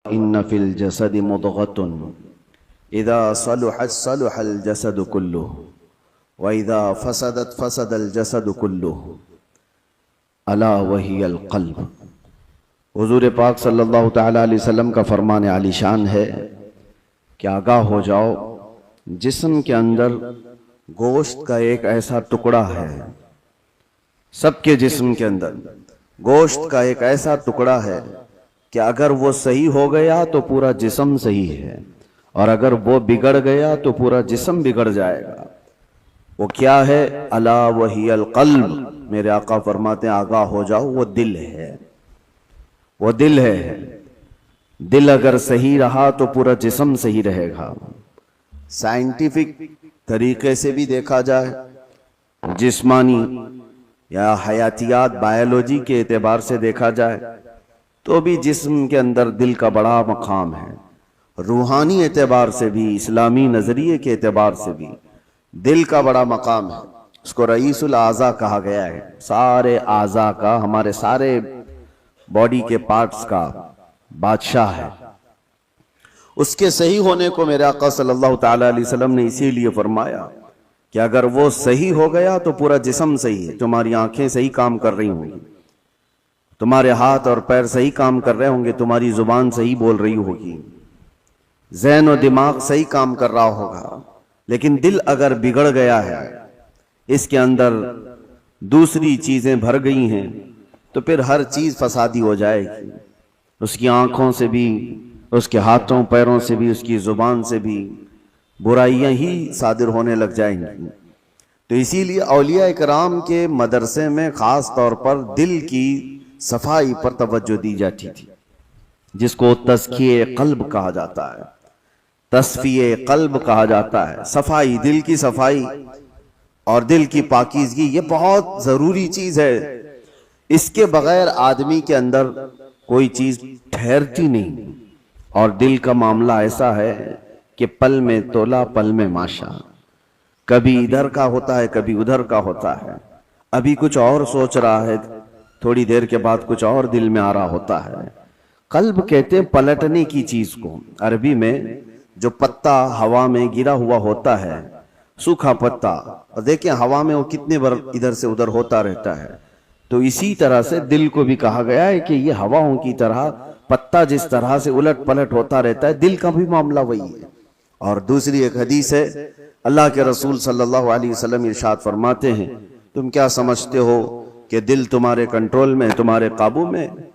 इन्न फिल जसदि मुदग़तुन इज़ा सलुहत सलुहल जसदु कुल्लुहु व इज़ा फसदत फसदल जसदु कुल्लुहु अला वहियल क़ल्ब। हुज़ूर पाक सल्लल्लाहु तआला अलैहि वसल्लम का फरमान आलीशान है कि आगाह हो जाओ, जिस्म के अंदर गोश्त का एक ऐसा टुकड़ा है, सबके जिस्म के अंदर गोश्त का एक ऐसा टुकड़ा है कि अगर वो सही हो गया तो पूरा जिस्म सही है, और अगर वो बिगड़ गया तो पूरा जिस्म बिगड़ जाएगा। वो क्या है? अला वहियल क़ल्ब। मेरे आका फरमाते हैं आगाह हो जाओ, वो दिल है, वो दिल है। दिल अगर सही रहा तो पूरा जिस्म सही रहेगा। साइंटिफिक तरीके से भी देखा जाए, जिस्मानी या हयातियात बायोलॉजी के एतबार से देखा जाए तो भी जिस्म के अंदर दिल का बड़ा मकाम है। रूहानी एतबार से भी, इस्लामी नजरिए के एतबार से भी दिल का बड़ा मकाम है। उसको रईसुल आज़ा कहा गया है। सारे आज़ा का, हमारे सारे बॉडी के पार्ट्स का बादशाह है। उसके सही होने को मेरे आका सल्लल्लाहु तआला अलैहि वसल्लम ने इसीलिए फरमाया कि अगर वो सही हो गया तो पूरा जिस्म सही है। तुम्हारी आंखें सही काम कर रही होंगी, तुम्हारे हाथ और पैर सही काम कर रहे होंगे, तुम्हारी जुबान सही बोल रही होगी, ज़हन और दिमाग सही काम कर रहा होगा। लेकिन दिल अगर बिगड़ गया है, इसके अंदर दूसरी चीजें भर गई हैं, तो फिर हर चीज फसादी हो जाएगी। उसकी आंखों से भी, उसके हाथों पैरों से भी, उसकी जुबान से भी बुराइयां ही सादिर होने लग जाएंगी। तो इसीलिए औलिया इकराम के मदरसे में खास तौर पर दिल की सफाई पर तवज्जो दी जाती थी, जिसको तज़किये क़ल्ब कहा जाता है, तस्फिये क़ल्ब कहा जाता है। सफाई, दिल की सफाई और दिल की पाकीज़गी, ये बहुत जरूरी चीज है। इसके बगैर आदमी के अंदर कोई चीज ठहरती नहीं। और दिल का मामला ऐसा है कि पल में तोला पल में माशा, कभी इधर का होता है कभी उधर का होता है। अभी कुछ और सोच रहा है, थोड़ी देर के बाद कुछ और दिल में आ रहा होता है। कल्ब कहते हैं पलटने की चीज को। अरबी में जो पत्ता हवा में गिरा हुआ होता है, सूखा पत्ता, और देखिए हवा में वो कितने बार इधर से उधर होता रहता है। तो इसी तरह से दिल को भी कहा गया है कि ये हवाओं की तरह, पत्ता जिस तरह से उलट पलट होता रहता है, दिल का भी मामला वही है। और दूसरी एक हदीस है, अल्लाह के रसूल सल्लल्लाहु अलैहि वसल्लम इरशाद फरमाते हैं, तुम क्या समझते हो कि दिल तुम्हारे कंट्रोल में, तुम्हारे काबू में?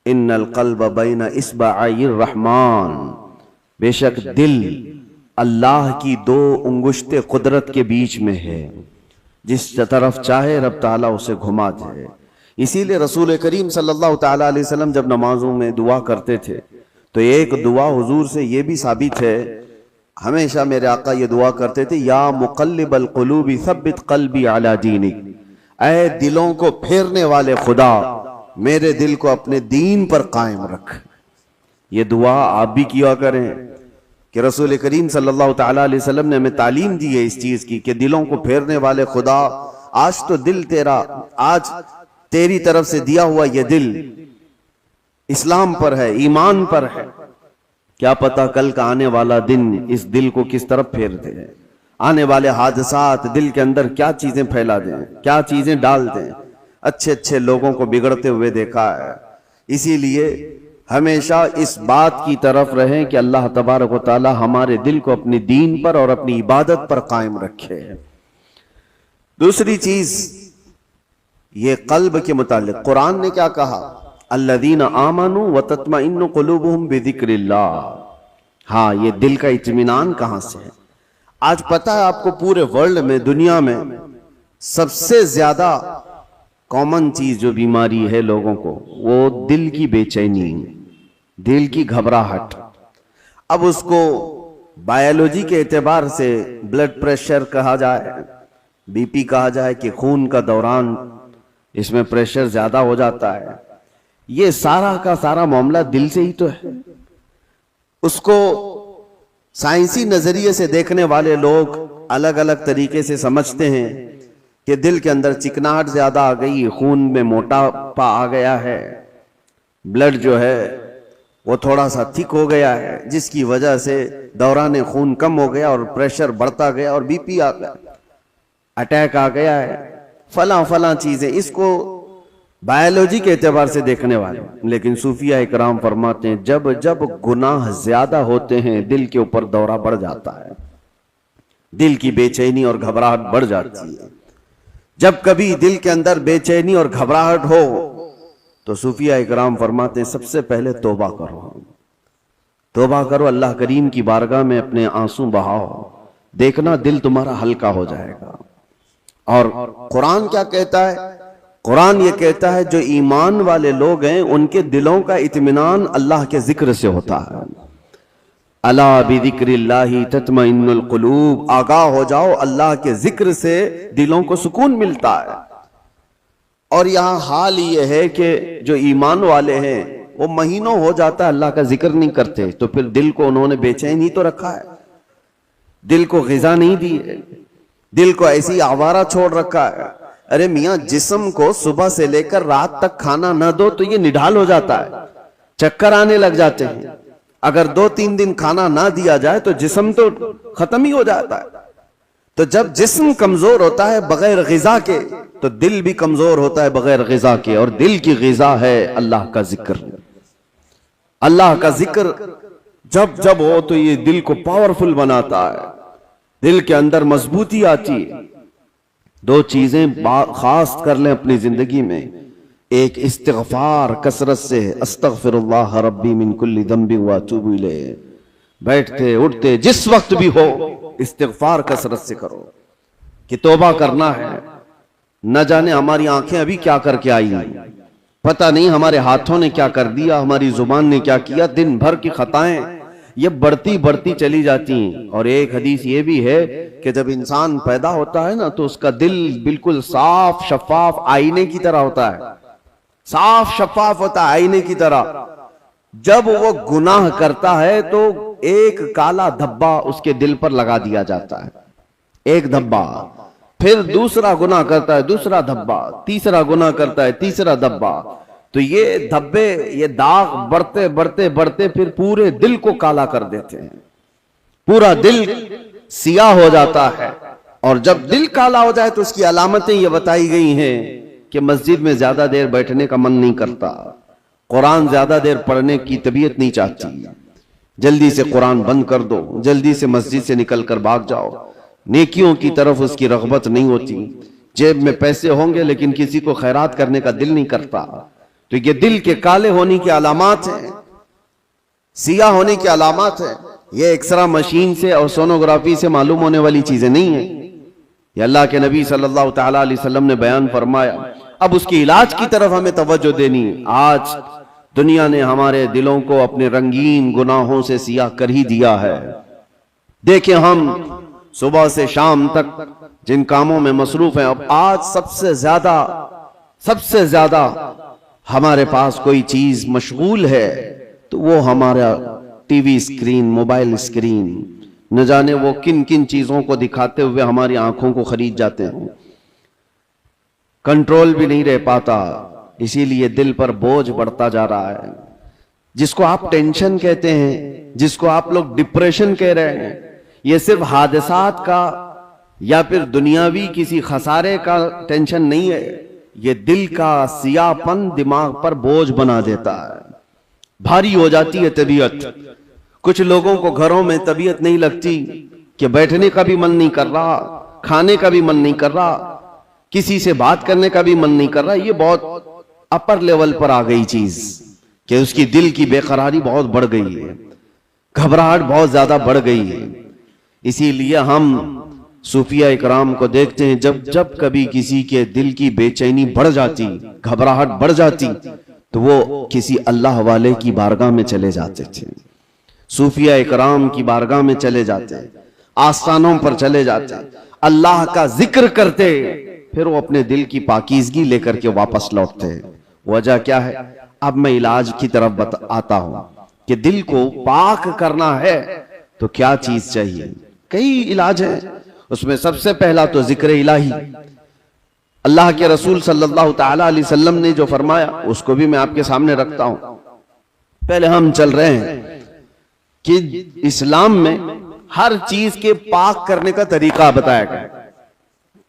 इन्नल क़ल्ब बैन इस्बाइर रहमान, बेशक दिल अल्लाह की दो उंगुश्ते कुदरत के बीच में है, जिस तरफ चाहे रब ताला उसे घुमा दे। इसीलिए रसूल करीम सल्लल्लाहु तआला अलैहि वसल्लम जब नमाजों में दुआ करते थे तो एक दुआ हुजूर से ये भी साबित है, हमेशा मेरे आका ये दुआ करते थे, या मुक़ल्लिबल क़ुलूबि सब्बित क़ल्बी अला दीनिक, ऐ दिलों को फेरने वाले खुदा, मेरे दिल को अपने दीन पर कायम रख। ये दुआ आप भी किया करें कि रसूल करीम सल्लल्लाहु तआला अलैहि वसल्लम ने हमें तालीम दी है इस चीज की कि दिलों को फेरने वाले खुदा, आज तो दिल तेरा, आज तेरी तरफ से दिया हुआ ये दिल इस्लाम पर है, ईमान पर है। क्या पता कल का आने वाला दिन इस दिल को किस तरफ फेर दे। आने वाले हादसात दिल के अंदर क्या चीजें फैला दें, क्या चीजें डाल दें। अच्छे अच्छे लोगों को बिगड़ते हुए देखा है। इसीलिए हमेशा इस बात की तरफ रहें कि अल्लाह तबारक व तआला हमारे दिल को अपनी दीन पर और अपनी इबादत पर कायम रखे। दूसरी चीज, ये कल्ब के मुतालिक कुरान ने क्या कहा? अल्लज़ीना आमनू व तत्मइन्नु क़ुलूबुहुम बिज़िक्रिल्लाह। हाँ, ये दिल का इत्मीनान कहां से है? आज पता है आपको, पूरे वर्ल्ड में, दुनिया में सबसे ज्यादा कॉमन चीज जो बीमारी है लोगों को, वो दिल की बेचैनी, दिल की घबराहट। अब उसको बायोलॉजी के एतबार से ब्लड प्रेशर कहा जाए, बीपी कहा जाए कि खून का दौरान इसमें प्रेशर ज्यादा हो जाता है। ये सारा का सारा मामला दिल से ही तो है। उसको साइंसी नजरिए से देखने वाले लोग अलग अलग तरीके से समझते हैं कि दिल के अंदर चिकनाहट ज्यादा आ गई, खून में मोटापा आ गया है, ब्लड जो है वो थोड़ा सा थिक हो गया है, जिसकी वजह से दौरान खून कम हो गया और प्रेशर बढ़ता गया और बीपी आ गया, अटैक आ गया है, फला फला चीजें। इसको बायोलॉजी के एतबार से देखने वाले, लेकिन सूफिया इकराम फरमाते हैं जब जब गुनाह ज्यादा होते हैं दिल के ऊपर दौरा बढ़ जाता है, दिल की बेचैनी और घबराहट बढ़ जाती है। जब कभी दिल के अंदर बेचैनी और घबराहट हो तो सूफिया इकराम फरमाते हैं सबसे पहले तौबा करो, तौबा करो, अल्लाह करीम की बारगाह में अपने आंसू बहाओ, देखना दिल तुम्हारा हल्का हो जाएगा। और कुरान क्या कहता है? कुरान ये कहता है जो ईमान वाले लोग हैं उनके दिलों का इत्मीनान अल्लाह के जिक्र से होता है। अला बिज़िक्रिल्लाहि तत्मइन्नुल कुलूब, आगाह हो जाओ, अल्लाह के जिक्र से दिलों को सुकून मिलता है। और यहां हाल ये है कि जो ईमान वाले हैं वो महीनों हो जाता है अल्लाह का जिक्र नहीं करते, तो फिर दिल को उन्होंने बेचैन ही तो रखा है, दिल को ग़िज़ा नहीं दी है, दिल को ऐसी आवारा छोड़ रखा है। अरे मियां, जिस्म को सुबह से लेकर रात तक खाना न दो तो ये निढाल हो जाता है, चक्कर आने लग जाते हैं। अगर 2-3 दिन खाना ना दिया जाए तो जिस्म तो खत्म ही हो जाता है। तो जब जिस्म कमजोर होता है बगैर ग़िज़ा के, तो दिल भी कमजोर होता है बगैर ग़िज़ा के। और दिल की ग़िज़ा है अल्लाह का जिक्र। अल्लाह का जिक्र जब जब हो तो ये दिल को पावरफुल बनाता है, दिल के अंदर मजबूती आती है। 2 चीजें खास कर लें अपनी जिंदगी में, एक इस्तिग़फ़ार कसरत से, अस्तग़फ़िरुल्लाह रब्बी मिन कुल्ली ज़ंबि व अतूबु इलैह, बैठते उठते जिस वक्त भी हो इस्तिग़फ़ार कसरत से करो कि तौबा करना है। न जाने हमारी आंखें अभी क्या करके आई हैं, पता नहीं हमारे हाथों ने क्या कर दिया, हमारी जुबान ने क्या किया। दिन भर की खताएं ये बढ़ती बढ़ती चली जाती हैं। और एक हदीस ये भी है कि जब इंसान पैदा होता है ना तो उसका दिल बिल्कुल साफ शफाफ आईने की तरह होता है, साफ शफाफ होता है आईने की तरह। जब वो गुनाह करता है तो एक काला धब्बा उसके दिल पर लगा दिया जाता है, एक धब्बा। फिर दूसरा गुनाह करता है, दूसरा धब्बा, तीसरा गुनाह करता है, तीसरा धब्बा। तो ये धब्बे, ये दाग बढ़ते बढ़ते बढ़ते फिर पूरे दिल को काला कर देते हैं, पूरा दिल सियाह हो जाता है। और जब दिल काला हो जाए तो उसकी अलामतें ये बताई गई हैं कि मस्जिद में ज्यादा देर बैठने का मन नहीं करता, कुरान ज्यादा देर पढ़ने की तबीयत नहीं चाहती, जल्दी से कुरान बंद कर दो, जल्दी से मस्जिद से निकल कर भाग जाओ, नेकियों की तरफ उसकी रग़बत नहीं होती। जेब में पैसे होंगे लेकिन किसी को खैरात करने का दिल नहीं करता। तो ये दिल के काले होने की अलामात हैं, सियाह होने की अलामात है। ये एक्सरा मशीन से और सोनोग्राफी से मालूम होने वाली चीजें नहीं है। ये अल्लाह के नबी सल्लल्लाहु तआला अलैहि वसल्लम ने बयान फरमाया। अब उसके इलाज की तरफ हमें तवज्जो देनी है। आज दुनिया ने हमारे दिलों को अपने रंगीन गुनाहों से सियाह कर ही दिया है। देखें, हम सुबह से शाम तक जिन कामों में मसरूफ हैं, अब आज सबसे ज्यादा हमारे पास कोई चीज मशगूल है तो वो हमारा टीवी स्क्रीन, मोबाइल स्क्रीन। न जाने वो किन किन चीजों को दिखाते हुए हमारी आंखों को खरीद जाते हैं, कंट्रोल भी नहीं रह पाता। इसीलिए दिल पर बोझ बढ़ता जा रहा है। जिसको आप टेंशन कहते हैं, जिसको आप लोग डिप्रेशन कह रहे हैं, ये सिर्फ हादसात का या फिर दुनियावी किसी खसारे का टेंशन नहीं है। ये दिल का सियाहपन दिमाग पर बोझ बना देता है, भारी हो जाती है तबीयत। कुछ लोगों को घरों में तबीयत नहीं लगती कि बैठने का भी मन नहीं कर रहा, खाने का भी मन नहीं कर रहा, किसी से बात करने का भी मन नहीं कर रहा। ये बहुत अपर लेवल पर आ गई चीज कि उसकी दिल की बेकरारी बहुत बढ़ गई है, घबराहट बहुत ज्यादा बढ़ गई है। इसीलिए हम सूफिया इकराम को देखते हैं, जब जब कभी किसी के दिल की बेचैनी बढ़ जाती, घबराहट बढ़ जाती, तो वो किसी अल्लाह वाले की बारगाह में चले जाते थे, सूफिया इकराम की बारगाह में चले जाते, आस्थानों पर चले जाते, अल्लाह का जिक्र करते, फिर वो अपने दिल की पाकीज़गी लेकर के वापस लौटते। वजह क्या है? अब मैं इलाज की तरफ आता हूं कि दिल को पाक करना है तो क्या चीज चाहिए। कई इलाज है, उसमें सबसे पहला तो जिक्र इलाही। अल्लाह के रसूल सल्लल्लाहु तआला अलैहि वसल्लम ने जो फरमाया उसको भी मैं आपके सामने रखता हूं। पहले हम चल रहे हैं कि इस्लाम में हर चीज के पाक करने का तरीका बताया गया।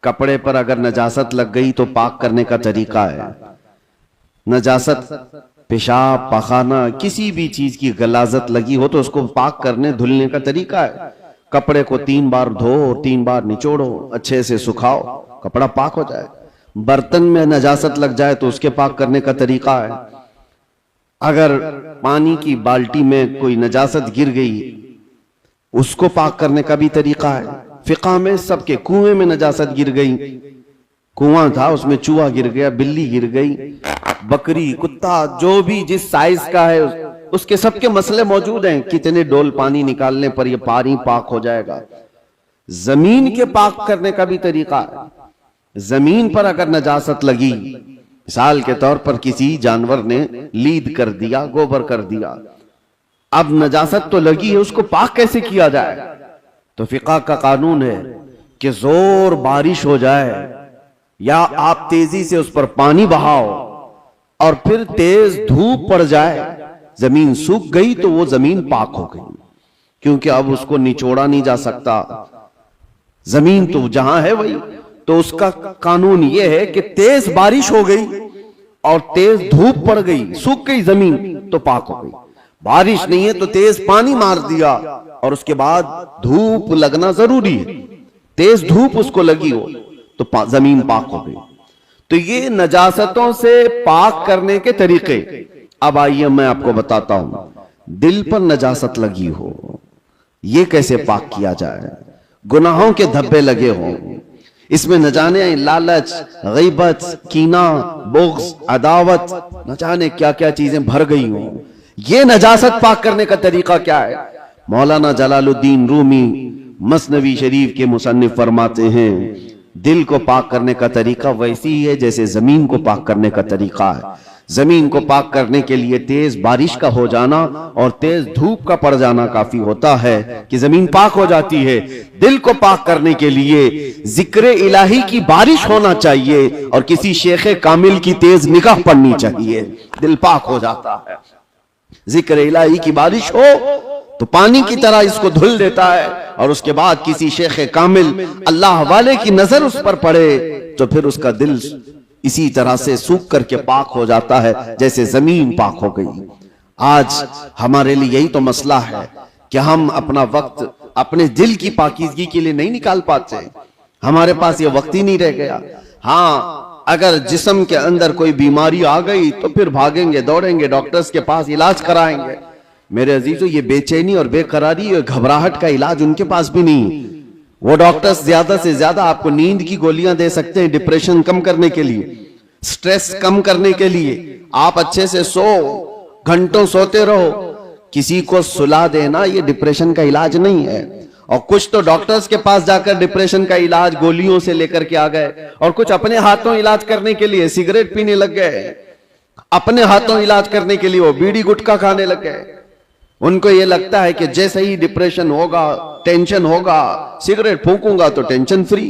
कपड़े पर अगर नजासत लग गई तो पाक करने का तरीका है। नजासत पेशाब पखाना किसी भी चीज की गलाजत लगी हो तो उसको पाक करने धुलने का तरीका है। कपड़े को 3 बार धो और 3 बार निचोड़ो, अच्छे से सुखाओ, कपड़ा पाक हो जाए। बर्तन में नजासत लग जाए तो उसके पाक करने का तरीका है। अगर पानी की बाल्टी में कोई नजासत गिर गई उसको पाक करने का भी तरीका है। फिक़ह में सबके कुएं में नजासत गिर गई, कुआं था उसमें चूहा गिर गया, बिल्ली गिर गई, बकरी कुत्ता जो भी जिस साइज का है उसके सबके मसले मौजूद हैं। कितने डोल पानी निकालने पर यह पानी पाक हो जाएगा। जमीन के पाक करने का भी तरीका है। जमीन पर अगर नजासत लगी, मिसाल के तौर पर किसी जानवर ने लीद कर दिया, गोबर कर दिया, अब नजासत तो लगी है, उसको पाक कैसे किया जाए? तो फिक़ह का कानून है कि जोर बारिश हो जाए या आप तेजी से उस पर पानी बहाओ और फिर तेज धूप पड़ जाए, जमीन सूख गई तो वो जमीन पाक हो गई, क्योंकि अब उसको निचोड़ा नहीं जा सकता। जमीन तो जहां है वही। तो उसका कानून ये है कि तेज बारिश हो गई और तेज धूप पड़ गई, सूख गई जमीन तो पाक हो गई। बारिश नहीं है तो तेज पानी मार दिया और उसके बाद धूप लगना जरूरी है, तेज धूप उसको लगी हो तो जमीन पाक हो गई। तो ये नजासतों से पाक करने के तरीके। अब आइए मैं आपको बताता हूं, दिल पर नजासत लगी हो ये कैसे पाक किया जाए। गुनाहों के धब्बे लगे हों, इसमें न जाने लालच, गीबत, कीना, बुग़्ज़, अदावत, न जाने क्या क्या चीजें भर गई हों, ये नजासत पाक करने का तरीका क्या है? मौलाना जलालुद्दीन रूमी मसनवी शरीफ के मुसन्निफ फरमाते हैं, दिल को पाक करने का तरीका वैसी ही है जैसे जमीन को पाक करने का तरीका है। जमीन को पाक करने के लिए तेज बारिश का हो जाना और तेज धूप का पड़ जाना काफी होता है कि जमीन पाक हो जाती है। दिल को पाक करने के लिए जिक्र इलाही की बारिश होना चाहिए और किसी शेख कामिल की तेज निगाह पड़नी चाहिए, दिल पाक हो जाता है। जिक्र इलाही की बारिश हो तो पानी की तरह इसको धुल देता है और उसके बाद किसी शेख कामिल अल्लाह वाले की नजर उस पर पड़े तो फिर उसका दिल इसी तरह से सूख करके पाक हो जाता है जैसे जमीन पाक हो गई। आज हमारे लिए यही तो मसला है कि हम अपना वक्त अपने दिल की पाकीज़गी के लिए नहीं निकाल पाते, हमारे पास ये वक्त ही नहीं रह गया। हाँ, अगर जिस्म के अंदर कोई बीमारी आ गई तो फिर भागेंगे दौड़ेंगे डॉक्टर्स के पास, इलाज कराएंगे। मेरे अजीजों, ये बेचैनी और बेकरारी और घबराहट का इलाज उनके पास भी नहीं। वो डॉक्टर्स ज्यादा से ज्यादा आपको नींद की गोलियां दे सकते हैं डिप्रेशन कम करने के लिए, स्ट्रेस कम करने के लिए। आप अच्छे से सो, घंटों सोते रहो, किसी को सुला देना ये डिप्रेशन का इलाज नहीं है। और कुछ तो डॉक्टर्स के पास जाकर डिप्रेशन का इलाज गोलियों से लेकर के आ गए और कुछ अपने हाथों इलाज करने के लिए सिगरेट पीने लग गए, अपने हाथों इलाज करने के लिए वो बीड़ी गुटखा खाने लग गए। उनको ये लगता है कि जैसे ही डिप्रेशन होगा, टेंशन होगा, सिगरेट फूंकूंगा तो टेंशन फ्री।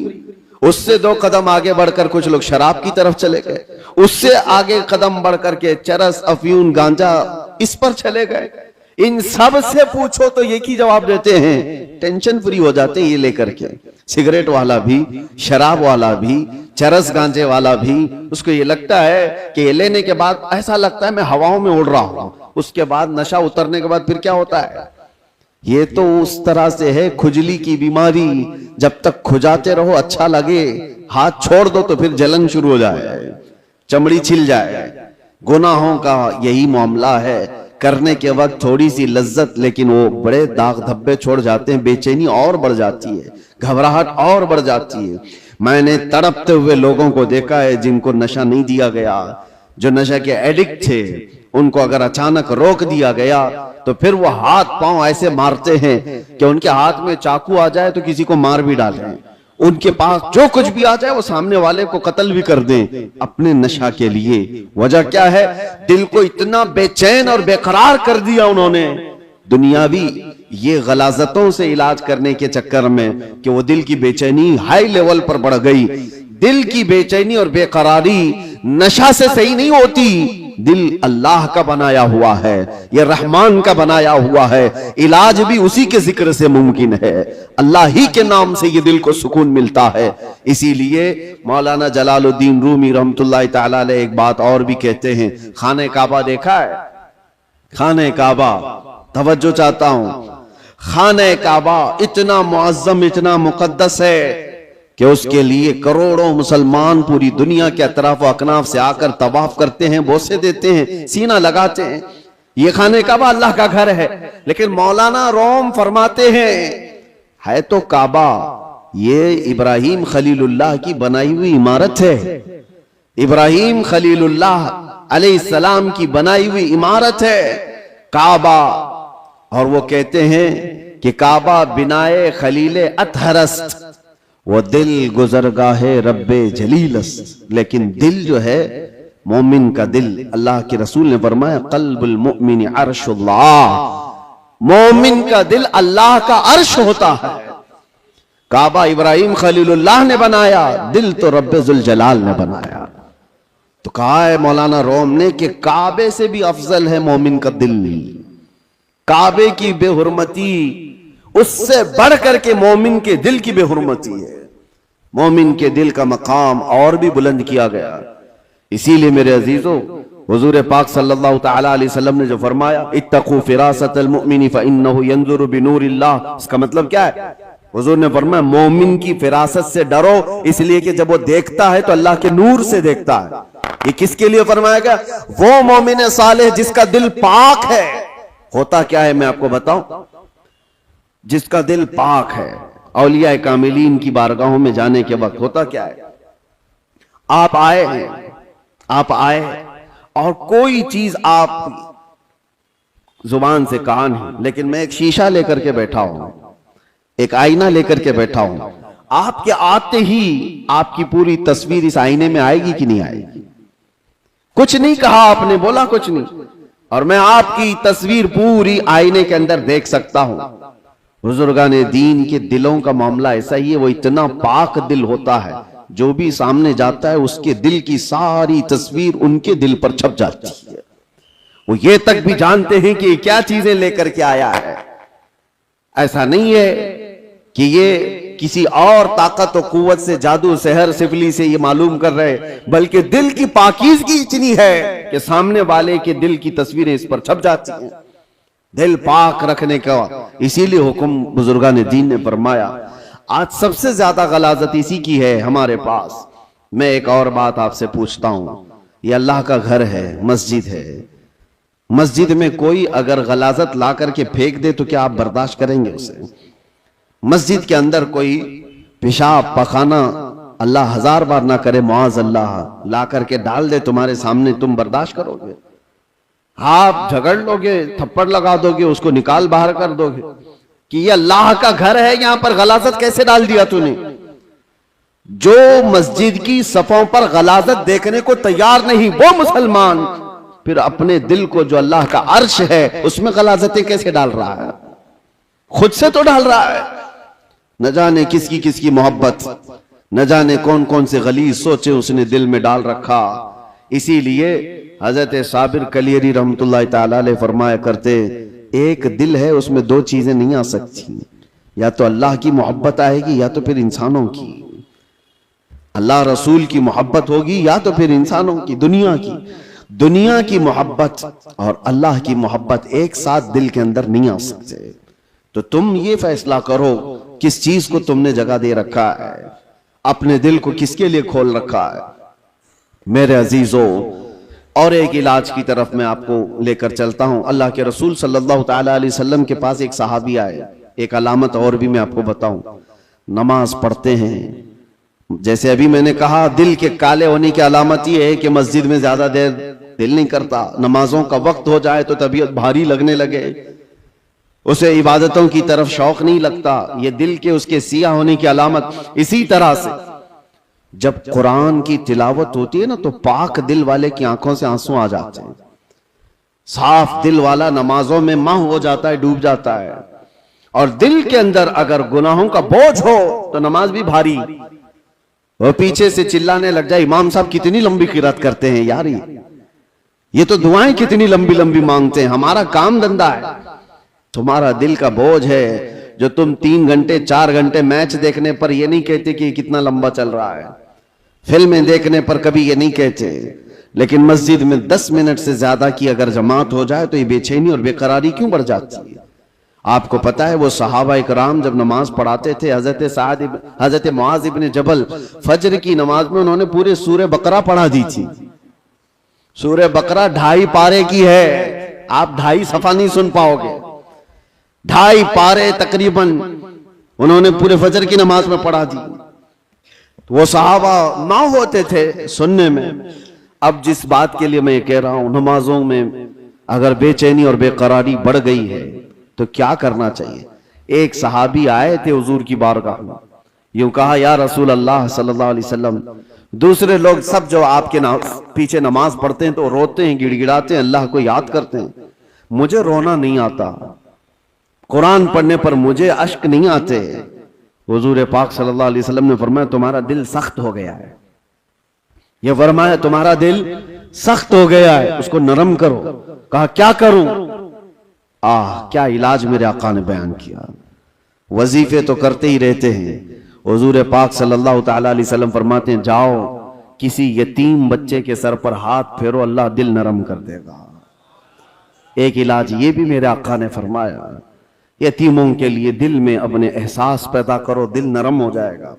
उससे 2 कदम आगे बढ़कर कुछ लोग शराब की तरफ चले गए, उससे आगे कदम बढ़कर के चरस, अफयून, गांजा इस पर चले गए। इन सब से पूछो तो एक ही जवाब देते हैं, टेंशन फ्री हो जाते हैं ये लेकर के। सिगरेट वाला भी, शराब वाला भी, चरस गांजे वाला भी, उसको ये लगता है कि ये लेने के बाद ऐसा लगता है मैं हवाओं में उड़ रहा हूं। उसके बाद नशा उतरने के बाद फिर क्या होता है? ये तो उस तरह से है खुजली की बीमारी, जब तक खुजाते रहो अच्छा लगे, हाथ छोड़ दो तो फिर जलन शुरू हो जाए, चमड़ी छिल जाए। गुनाहों का यही मामला है, करने के वक्त थोड़ी सी लज्जत, लेकिन वो बड़े दाग धब्बे छोड़ जाते हैं, बेचैनी और बढ़ जाती है, घबराहट और बढ़ जाती है। मैंने तड़पते हुए लोगों को देखा है जिनको नशा नहीं दिया गया, जो नशा के एडिक्ट थे, उनको अगर अचानक रोक दिया गया तो फिर वो हाथ पांव ऐसे मारते हैं कि उनके हाथ में चाकू आ जाए तो किसी को मार भी डालें, उनके पास जो कुछ भी आ जाए वो सामने वाले को कत्ल भी कर दें अपने नशा के लिए। वजह क्या है? दिल को इतना बेचैन और बेकरार कर दिया उन्होंने दुनियावी ये गलाजतों से इलाज करने के चक्कर में कि वो दिल की बेचैनी हाई लेवल पर बढ़ गई। दिल की बेचैनी और बेकरारी नशा से सही नहीं होती, दिल अल्लाह का बनाया हुआ है, ये रहमान का बनाया हुआ है, इलाज भी उसी के जिक्र से मुमकिन है, अल्लाह ही के नाम से ये दिल को सुकून मिलता है। इसीलिए मौलाना जलालुद्दीन रूमी रहमतुल्लाह तआला अलैह एक बात और भी कहते हैं, खाने काबा देखा है? खाने काबा, तवज्जो चाहता हूं, खाने काबा इतना मुअज्जम, इतना मुकद्दस है कि उसके लिए करोड़ों मुसलमान पूरी दुनिया के अतराफ व अकनाफ से आकर तवाफ करते हैं, बोसे देते हैं, सीना लगाते हैं। ये खाने काबा अल्लाह का घर है, लेकिन मौलाना रोम फरमाते हैं है तो काबा, ये इब्राहिम खलीलुल्लाह की बनाई हुई इमारत है, इब्राहिम खलीलुल्लाह अलैहिस्सलाम की बनाई हुई इमारत है काबा। और वो कहते हैं कि काबा बिनाए खलीले अतहरस्त, वो दिल गुजरगाहे रब्बे जलीलस्त। लेकिन दिल जो है मोमिन का दिल, अल्लाह के रसूल ने फरमाया कल्बुल मुमिन अर्शुल्लाह, मोमिन का दिल अल्लाह का अर्श होता है। काबा इब्राहिम खलीलुल्लाह ने बनाया, दिल तो रब्बे जुल जलाल ने बनाया। तो कहा है मौलाना रोम ने कि काबे से भी अफजल है मोमिन का दिल, काबे की बेहुरमती उससे बढ़ करके मोमिन के दिल की बेहुरमती है। मोमिन के दिल का मकाम और भी बुलंद किया गया। इसीलिए मेरे अजीजों, हुजूर पाक सल्लल्लाहु तआला अलैहि वसल्लम ने जो फरमाया इत्तकू फिरासतल मुमिनी फइन्नहु यंजुरु बिनूरिल्लाह, इसका मतलब क्या है? हुजूर ने फरमाया मोमिन की फिरासत से डरो, इसलिए कि जब वो देखता है तो अल्लाह के नूर से देखता है। ये किसके लिए फरमाया गया? वो मोमिन सालेह जिसका दिल पाक है। होता क्या है मैं आपको बताऊं, जिसका दिल पाक है, औलिया कामिलीन की बारगाहों में जाने के वक्त होता क्या है, आप आए हैं, आप आए और कोई चीज आप जुबान से कहा नहीं, लेकिन मैं एक शीशा लेकर के बैठा हूं, एक आईना लेकर के बैठा हूं, आपके आते ही आपकी पूरी तस्वीर इस आईने में आएगी कि नहीं आएगी? कुछ नहीं कहा आपने, बोला कुछ नहीं, और मैं आपकी तस्वीर पूरी आईने के अंदर देख सकता हूं। बुजुर्गाने दीन के दिलों का मामला ऐसा ही है, वो इतना पाक दिल होता है, जो भी सामने जाता है उसके दिल की सारी तस्वीर उनके दिल पर छप जाती है। वो ये तक भी जानते हैं कि क्या चीजें लेकर के आया है। ऐसा नहीं है कि ये किसी और ताकत और कुव्वत से, जादू सहर सिफली से ये मालूम कर रहे, बल्कि दिल की पाकीज़गी इतनी है कि सामने वाले के दिल की तस्वीरें इस पर छप जाती हैं। दिल पाक रखने का इसीलिए हुक्म बुजुर्गान दीन ने फरमाया। आज सबसे ज्यादा गलाजत इसी की है हमारे पास। मैं एक और बात आपसे पूछता हूं, ये अल्लाह का घर है, मस्जिद है, मस्जिद में कोई अगर गलाजत ला करके फेंक दे तो क्या आप बर्दाश्त करेंगे उसे? मस्जिद के अंदर कोई पेशाब पखाना अल्लाह हजार बार ना करे, मुआज अल्लाह, ला करके डाल दे तुम्हारे सामने, तुम बर्दाश्त करोगे? आप झगड़ लोगे, थप्पड़ लगा दोगे, उसको निकाल बाहर कर दोगे कि ये अल्लाह का घर है, यहां पर गलाजत कैसे डाल दिया तूने? जो मस्जिद की सफों पर गलाजत देखने को तैयार नहीं, वो मुसलमान फिर अपने दिल को जो अल्लाह का अर्श है उसमें गलाजतें कैसे डाल रहा है? खुद से तो डाल रहा है। न जाने किसकी किसकी मोहब्बत, न जाने कौन कौन से गलीज सोचे उसने दिल में डाल रखा। इसीलिए हजरत साबिर कलियरी रहमतुल्लाह ताला अलैह फरमाया करते, एक दिल है उसमें दो चीजें नहीं आ सकती, या तो अल्लाह की मोहब्बत आएगी या तो फिर इंसानों की। अल्लाह रसूल की मोहब्बत होगी या तो फिर इंसानों की, दुनिया की मोहब्बत और अल्लाह की मोहब्बत एक साथ दिल के अंदर नहीं आ सकते। तो तुम ये फैसला करो किस चीज को तुमने जगह दे रखा है, अपने दिल को किसके लिए खोल रखा है। मेरे अजीजों, और एक इलाज की तरफ मैं आपको लेकर चलता हूं। अल्लाह के रसूल सल्लल्लाहु ताला अलैहि वसल्लम के पास एक सहाबी आए। एक अलामत और भी मैं आपको बताऊं, नमाज पढ़ते हैं, जैसे अभी मैंने कहा दिल के काले होने की अलामत यह है कि मस्जिद में ज्यादा देर दिल नहीं करता, नमाजों का वक्त हो जाए तो तबीयत भारी लगने लगे, उसे इबादतों की तरफ शौक नहीं लगता, ये दिल के उसके सिया होने की अलामत। इसी तरह से जब कुरान की तिलावत होती है ना, तो पाक दिल वाले की आंखों से आंसू आ जाते हैं। साफ दिल वाला नमाजों में माह हो जाता है, डूब जाता है। और दिल के अंदर अगर गुनाहों का बोझ हो तो नमाज भी भारी। वो पीछे से चिल्लाने लग जाए, इमाम साहब कितनी लंबी किरात करते हैं यार, ये तो दुआएं कितनी लंबी लंबी मांगते हैं, हमारा काम धंधा है। तुम्हारा दिल का बोझ है जो तुम 3 घंटे 4 घंटे मैच देखने पर ये नहीं कहते कि कितना लंबा चल रहा है, फिल्में देखने पर कभी ये नहीं कहते, लेकिन मस्जिद में 10 मिनट से ज्यादा की अगर जमात हो जाए तो ये बेचैनी और बेकरारी क्यों बढ़ जाती है। आपको पता है वो सहाबा इकराम जब नमाज पढ़ाते थे, हजरत मुआज इब्न जबल फजर की नमाज में उन्होंने पूरे सूरह बकरा पढ़ा दी थी। सूरह बकरा 2.5 पारे की है, आप 2.5 सफा नहीं सुन पाओगे। 2.5 पारे तकरीबन उन्होंने पूरे फजर की नमाज में पढ़ा दी। तो वो सहाबा ना होते थे सुनने में। अब जिस बात के लिए मैं ये कह रहा हूं, नमाजों में अगर बेचैनी और बेकरारी बढ़ गई है तो क्या करना चाहिए। एक सहाबी आए थे हुजूर की बारगाह में, यूं कहा, या रसूल अल्लाह सल्लल्लाहु अलैहि वसल्लम, दूसरे लोग सब जो आपके पीछे नमाज पढ़ते हैं तो रोते हैं, गिड़गिड़ाते हैं, अल्लाह को याद करते हैं, मुझे रोना नहीं आता, कुरान पढ़ने पर मुझे अश्क नहीं आते। हुजूर पाक सल्लल्लाहु अलैहि वसल्लम ने फरमाया तुम्हारा दिल सख्त हो गया है। ये फरमाया तुम्हारा दिल सख्त हो गया है, उसको नरम करो। कहा क्या करूं? क्या इलाज मेरे आका ने बयान किया। वजीफे तो करते ही रहते हैं। हुजूर पाक सल्लल्लाहु ताला अलैहि वसल्लम फरमाते हैं जाओ किसी यतीम बच्चे के सर पर हाथ फेरो, अल्लाह दिल नरम कर देगा। एक इलाज ये भी मेरे आका ने फरमाया, यतीमों के लिए दिल में अपने एहसास पैदा करो, दिल नरम हो जाएगा।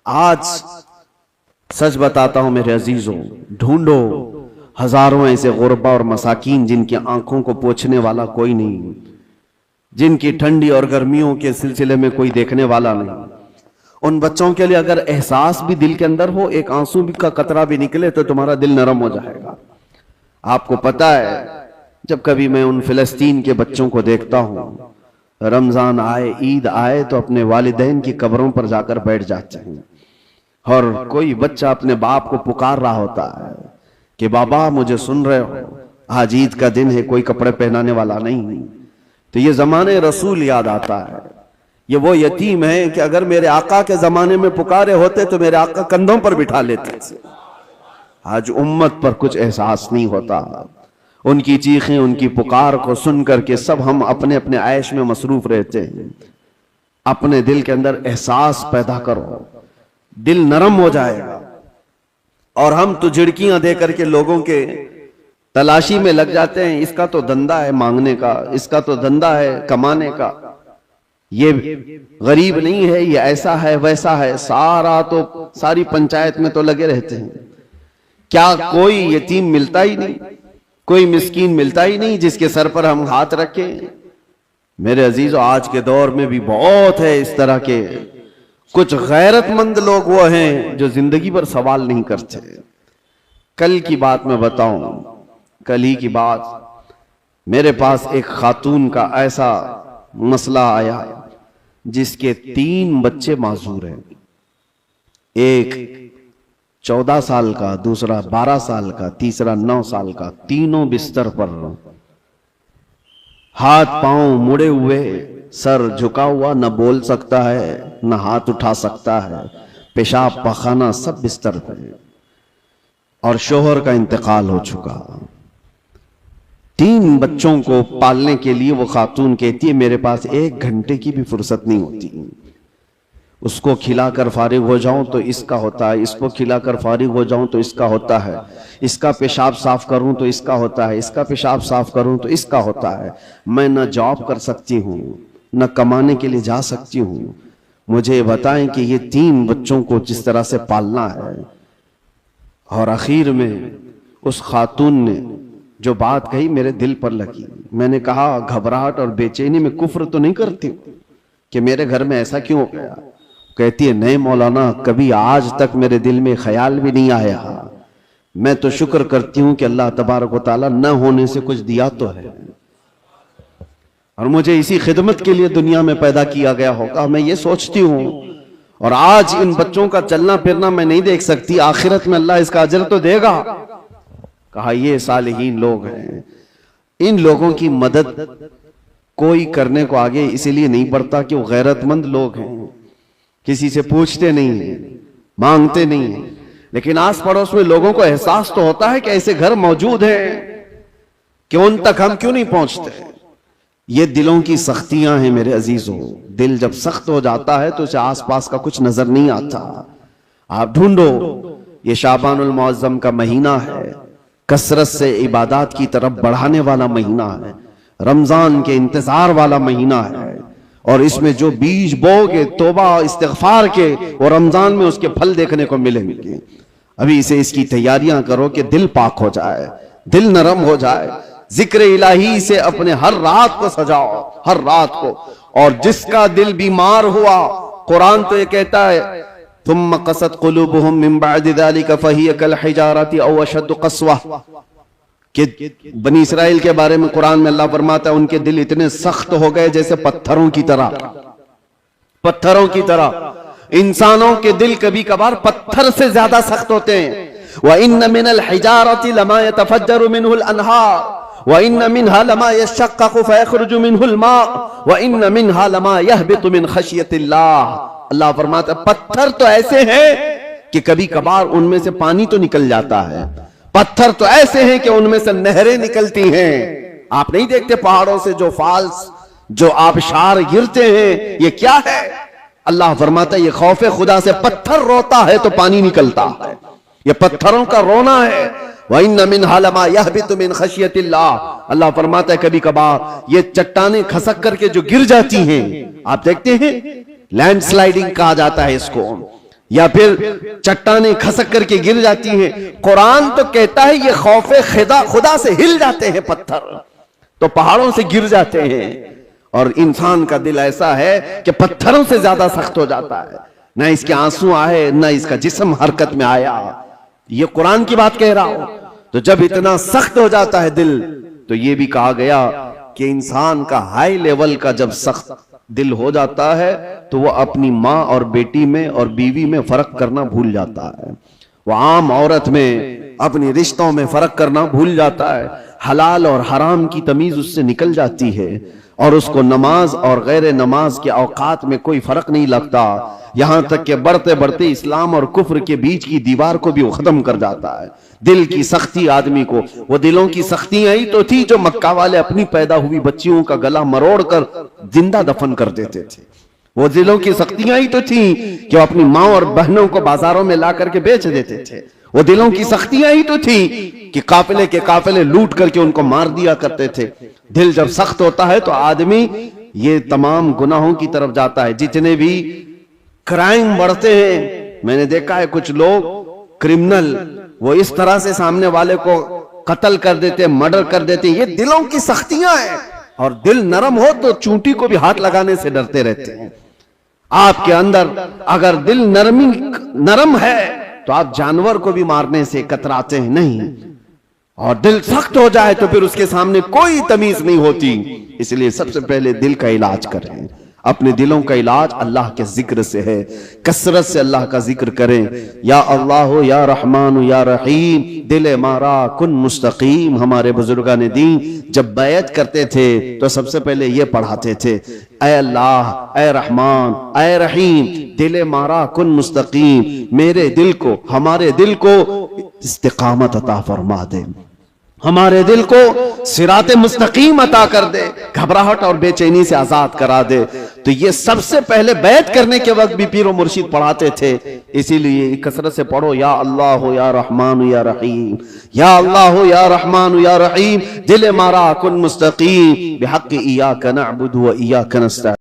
आज सच बताता हूं मेरे अजीजों, ढूंढो हजारों ऐसे गुरबा और मसाकीन जिनकी आंखों को पोंछने वाला कोई नहीं, जिनकी ठंडी और गर्मियों के सिलसिले में कोई देखने वाला नहीं। उन बच्चों के लिए अगर एहसास भी दिल के अंदर हो, एक आंसू भी का कतरा भी निकले तो तुम्हारा दिल नरम हो जाएगा। आपको पता है जब कभी मैं उन फिलिस्तीन के बच्चों को देखता हूं, रमजान आए, ईद आए तो अपने वालिदैन की कब्रों पर जाकर बैठ जाते हैं और कोई बच्चा अपने बाप को पुकार रहा होता है कि बाबा मुझे सुन रहे हो, आज ईद का दिन है, कोई कपड़े पहनाने वाला नहीं। तो ये जमाने रसूल याद आता है। ये वो यतीम है कि अगर मेरे आका के जमाने में पुकारे होते तो मेरे आका कंधों पर बिठा लेते। आज उम्मत पर कुछ एहसास नहीं होता। उनकी चीखें, उनकी पुकार को सुन करके सब हम अपने अपने ऐश में मसरूफ रहते हैं। अपने दिल के अंदर एहसास पैदा करो, दिल नरम हो जाएगा। और हम तो झिड़कियां दे करके लोगों के तलाशी में लग जाते हैं, इसका तो धंधा है मांगने का, इसका तो धंधा है कमाने का, ये गरीब नहीं है, ये ऐसा है वैसा है, सारी पंचायत में तो लगे रहते हैं। क्या कोई यतीम मिलता ही नहीं, कोई मिस्कीन मिलता ही नहीं जिसके सर पर हम हाथ रखें। मेरे अजीजों, आज के दौर में भी बहुत है इस तरह के कुछ गैरतमंद लोग वो हैं जो जिंदगी पर सवाल नहीं करते। कल की बात मैं बताऊं, कल ही की बात, मेरे पास एक खातून का ऐसा मसला आया जिसके 3 बच्चे माजूर हैं। एक 14 साल का, दूसरा 12 साल का, तीसरा 9 साल का। तीनों बिस्तर पर, हाथ पांव मुड़े हुए, सर झुका हुआ, न बोल सकता है न हाथ उठा सकता है, पेशाब पखाना सब बिस्तर पर। और शोहर का इंतकाल हो चुका। 3 बच्चों को पालने के लिए वो खातून कहती है मेरे पास 1 घंटे की भी फुर्सत नहीं होती। उसको खिलाकर फारिग हो जाऊं तो इसका होता है, इसको खिलाकर फारिग हो जाऊं तो इसका होता है, इसका पेशाब साफ करूं तो इसका होता है, इसका पेशाब साफ करूं तो इसका होता है। मैं न जॉब कर सकती हूं न कमाने के लिए जा सकती हूं। मुझे बताएं कि ये 3 बच्चों को जिस तरह से पालना है। और आखिर में उस खातून ने जो बात कही मेरे दिल पर लगी। मैंने कहा घबराहट और बेचैनी में कुफ्र तो नहीं करती कि मेरे घर में ऐसा क्यों हो गया। कहती है नहीं मौलाना, कभी आज तक मेरे दिल में ख्याल भी नहीं आया। मैं तो शुक्र करती हूं कि अल्लाह तबारक व तआला न होने से कुछ दिया तो है और मुझे इसी खिदमत के लिए दुनिया में पैदा किया गया होगा, मैं ये सोचती हूं। और आज इन बच्चों का चलना फिरना मैं नहीं देख सकती, आखिरत में अल्लाह इसका अजर तो देगा। कहा ये सालिहीन लोग हैं, इन लोगों की मदद कोई करने को आगे इसीलिए नहीं बढ़ता कि वो गैरतमंद लोग हैं, किसी से पूछते नहीं है, मांगते नहीं है। लेकिन आस पड़ोस में लोगों को एहसास तो होता है कि ऐसे घर मौजूद हैं कि उन तक हम क्यों नहीं पहुंचते। ये दिलों की सख्तियां हैं मेरे अजीजों। दिल जब सख्त हो जाता है तो उसे आसपास का कुछ नजर नहीं आता। आप ढूंढो, ये शाबानुल मुअज्जम का महीना है, कसरत से इबादत की तरफ बढ़ाने वाला महीना है, रमजान के इंतजार वाला महीना है, और इसमें जो बीज बोगे तौबा इस्तिगफार के, वो रमजान में उसके फल देखने को मिलेंगे। अभी से इसकी तैयारियां करो कि दिल पाक हो जाए, दिल नरम हो जाए। जिक्र इलाही से अपने हर रात को सजाओ, हर रात को। और जिसका दिल बीमार हुआ, कुरान तो ये कहता है तुम कसत कुलूबुहुम मिन बअदि ज़ालिका फहिय कल हिजारति औ अशद्दु क़स्वा, कि बनी इस्राइल के बारे में कुरान में अल्लाह फरमाता है उनके दिल इतने सख्त हो गए जैसे पत्थरों की तरह, पत्थरों की तरह। इंसानों के दिल कभी कभार पत्थर से ज्यादा सख्त होते हैं। व इन्न मिनल हिजारति लमा यतफज्जरु मिनहुल अनहार व इन्न मिनहा लमा यशक्ककु फयखरुजु मिनहुल मा व इन्न मिनहा लमा यहबितु मिन खशियतिल्लाह। अल्लाह फरमाता है पत्थर तो ऐसे हैं कि कभी कभार उनमें से पानी तो निकल जाता है, पत्थर तो ऐसे हैं कि उनमें से नहरें निकलती हैं। आप नहीं देखते पहाड़ों से जो फॉल्स, जो आबशार गिरते हैं, ये क्या है? अल्लाह फरमाता है ये खौफे खुदा से पत्थर रोता है तो पानी निकलता है, ये पत्थरों का रोना है। व इन्न मिनहा लमा यहबितु मिन खशियतिल्लाह। अल्लाह फरमाता है कभी कभार ये चट्टानें खसक करके जो गिर जाती हैं, आप देखते हैं लैंडस्लाइडिंग कहा जाता है इसको, या फिर चट्टानें खसक करके गिर जाती हैं। कुरान तो कहता है ये खौफे खुदा से हिल जाते हैं पत्थर, तो पहाड़ों से गिर जाते हैं। और इंसान का दिल ऐसा है कि पत्थरों से ज्यादा सख्त हो जाता है, ना इसके आंसू आए, ना इसका जिस्म हरकत में आया। ये कुरान की बात कह रहा हूं। तो जब इतना सख्त हो जाता है दिल, तो ये भी कहा गया कि इंसान का हाई लेवल का जब सख्त दिल हो जाता है तो वह अपनी माँ और बेटी में और बीवी में फर्क करना भूल जाता है, वह आम औरत में, अपने रिश्तों में फर्क करना भूल जाता है। हलाल और हराम की तमीज उससे निकल जाती है और उसको नमाज और गैर नमाज के औकात में कोई फर्क नहीं लगता। यहां तक कि बढ़ते बढ़ते इस्लाम और कुफ्र के बीच की दीवार को भी वो खत्म कर जाता है। दिल की सख्ती आदमी को, वो दिलों की सख्तियां ही तो थी जो मक्का वाले अपनी पैदा हुई बच्चियों का गला मरोड़ कर जिंदा दफन कर देते थे। वो दिलों की सख्तियां ही तो थी कि वो अपनी माँ और बहनों को बाजारों में ला करके बेच देते थे। वो दिलों की सख्तियां ही तो थी कि काफिले के काफिले लूट करके उनको मार दिया करते थे। दिल जब सख्त होता है तो आदमी ये तमाम गुनाहों की तरफ जाता है। जितने भी क्राइम बढ़ते हैं, मैंने देखा है कुछ लोग क्रिमिनल वो इस तरह से सामने वाले को कत्ल कर देते, मर्डर कर देते, ये दिलों की सख्तियां हैं। और दिल नरम हो तो चूंटी को भी हाथ लगाने से डरते रहते हैं। आपके अंदर अगर दिल नरम है तो आप जानवर को भी मारने से कतराते हैं नहीं, और दिल सख्त हो जाए तो फिर उसके सामने कोई तमीज नहीं होती। इसलिए सबसे पहले दिल का इलाज करें। अपने दिलों का इलाज अल्लाह के जिक्र से है, कसरत से अल्लाह का जिक्र करें। या अल्लाह या रहमान या रहीम, दिल मारा कुन मुस्तकीम। हमारे बुजुर्गान दीन जब बैत करते थे तो सबसे पहले ये पढ़ाते थे, ऐ अल्लाह, ऐ रहमान, ऐ रहीम, दिल मारा कुन मुस्तकीम। मेरे दिल को, हमारे दिल को इस्तिकामत अता फरमा दे, हमारे दिल को सिराते मुस्तकीम अता कर दे, घबराहट और बेचैनी से आजाद करा दे। तो ये सबसे पहले बैत करने के वक्त भी पीर मुर्शिद पढ़ाते थे। इसीलिए कसरत से पढ़ो, या अल्लाह या रहमान या रहीम, या अल्लाह या रहमान या रहीम, दिल मारा कुन मुस्तकीम, बिहक़्क़ि इय्याका नअबुदु व इय्याका नस्तईन।